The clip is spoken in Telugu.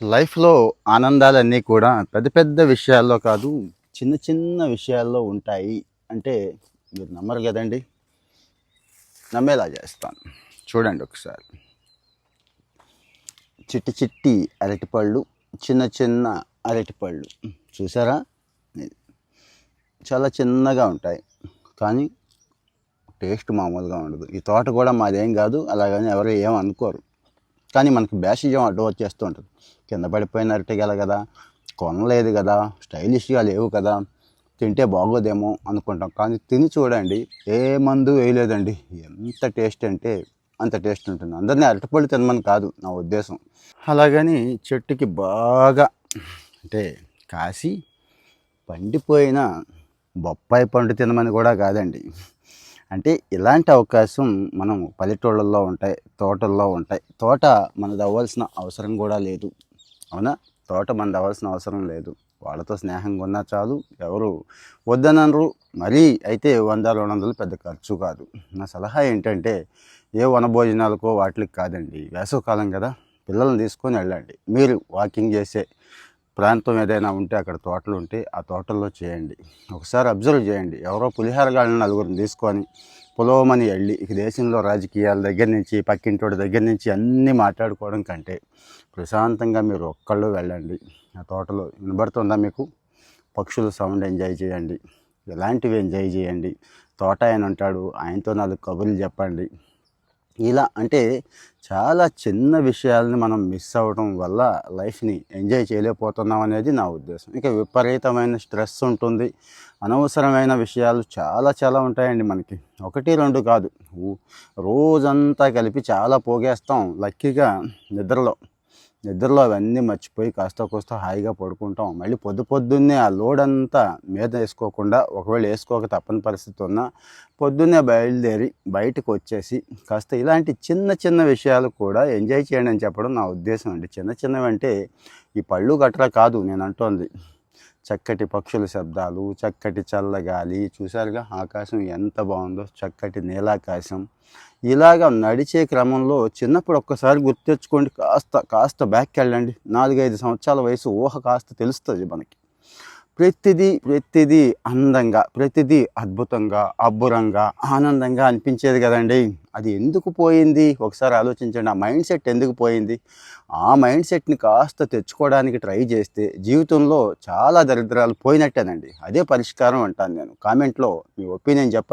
లైఫ్‌లో ఆనందాలన్నీ కూడా పెద్ద పెద్ద విషయాల్లో కాదు, చిన్న చిన్న విషయాల్లో ఉంటాయి. అంటే మీరు నమ్మరు గదండీ! నమ్మేలా చేస్తాను. చూడండి ఒకసారి. చిట్టి చిట్టి అరటిపళ్ళు, చిన్న చిన్న అరటిపళ్ళు చూసారా? ఇది చాలా చిన్నగా ఉంటాయి. కానీ టేస్ట్ మామూలుగా ఉండదు. ఈ తోట కూడా మాదేం గాదు. అలాగని ఎవరు ఏం అనుకోరు. కానీ మనకి భేషజం అడ్డు వచ్చేస్తూ ఉంటుంది. కింద పడిపోయిన అరటిగెల కదా, కొనలేదు కదా, స్టైలిష్గా లేవు కదా, తింటే బాగోదేమో అనుకుంటాం. కానీ తిని చూడండి, ఏ మందు వేయలేదండి. ఎంత టేస్ట్ అంటే అంత టేస్ట్ ఉంటుంది. అందరినీ అరటిపళ్ళు తినమని కాదు నా ఉద్దేశం. అలాగని చెట్టుకి బాగా అంటే కాసి పండిపోయిన బొప్పాయి పండు తినమని కూడా కాదండి. అంటే ఇలాంటి అవకాశం మనం పల్లెటూళ్ళల్లో ఉంటాయి, తోటల్లో ఉంటాయి. తోట మనది అవ్వాల్సిన అవసరం కూడా లేదు. అవునా? తోట మనది అవ్వాల్సిన అవసరం లేదు. వాళ్ళతో స్నేహంగా ఉన్నా చాలు, ఎవరు వద్దనరు. మరీ అయితే 100, 200 పెద్ద ఖర్చు కాదు. నా సలహా ఏంటంటే ఏ వనభోజనాలకో వాటికి కాదండి. వేసవికాలం కదా, పిల్లల్ని తీసుకొని వెళ్ళండి. మీరు వాకింగ్ చేసే ప్రాంతం ఏదైనా ఉంటే అక్కడ తోటలు ఉంటే ఆ తోటల్లో చేయండి. ఒకసారి అబ్జర్వ్ చేయండి. ఎవరో పులిహారగాళ్ళని నలుగురిని తీసుకొని పొలవమని వెళ్ళి ఇక దేశంలో రాజకీయాల దగ్గర నుంచి పక్కింటోడి దగ్గర నుంచి అన్నీ మాట్లాడుకోవడం కంటే ప్రశాంతంగా మీరు ఒక్కళ్ళు వెళ్ళండి. ఆ తోటలో వినబడుతుందా మీకు? పక్షుల సౌండ్ ఎంజాయ్ చేయండి. ఇలాంటివి ఎంజాయ్ చేయండి. తోట ఆయన ఉంటాడు, ఆయనతో 4 కబుర్లు చెప్పండి. ఇలా అంటే చాలా చిన్న విషయాలని మనం మిస్ అవ్వడం వల్ల లైఫ్ని ఎంజాయ్ చేయలేకపోతున్నాం అనేది నా ఉద్దేశం. ఇక విపరీతమైన స్ట్రెస్ ఉంటుంది. అనవసరమైన విషయాలు చాలా చాలా ఉంటాయండి మనకి. 1, 2 కాదు. రోజంతా కలిపి చాలా పోగేస్తాం. లక్కీగా నిద్రలో అవన్నీ మర్చిపోయి కాస్త కోస్త హాయిగా పడుకుంటాం. మళ్ళీ పొద్దున్నే ఆ లోడ్ అంతా మీద వేసుకోకుండా, ఒకవేళ వేసుకోక తప్పని పరిస్థితి ఉన్నా పొద్దున్నే బయలుదేరి బయటకు వచ్చేసి కాస్త ఇలాంటి చిన్న చిన్న విషయాలు కూడా ఎంజాయ్ చేయండి అని చెప్పడం నా ఉద్దేశం అండి. చిన్న చిన్నవి అంటే ఈ పళ్ళు గట్రా కాదు నేను అంటోంది. చక్కటి పక్షుల శబ్దాలు, చక్కటి చల్లగాలి, చూశారుగా ఆకాశం ఎంత బాగుందో, చక్కటి నీలాకాశం. ఇలాగ నడిచే క్రమంలో చిన్నప్పుడు ఒక్కసారి గుర్తు తెచ్చుకోండి. కాస్త బ్యాక్కి వెళ్ళండి. 4, 5 సంవత్సరాల వయసు ఊహ కాస్త తెలుస్తుంది మనకి. ప్రతిదీ అందంగా, ప్రతిదీ అద్భుతంగా, అబ్బురంగా, ఆనందంగా అనిపించేది కదండి. అది ఎందుకు పోయింది ఒకసారి ఆలోచించండి. ఆ మైండ్ సెట్ ఎందుకు పోయింది? ఆ మైండ్ సెట్ని కాస్త తెచ్చుకోవడానికి ట్రై చేస్తే జీవితంలో చాలా దరిద్రాలు పోయినట్టేనండి. అదే పరిష్కారం అంటాను నేను. కామెంట్లో మీ ఒపీనియన్ చెప్పండి.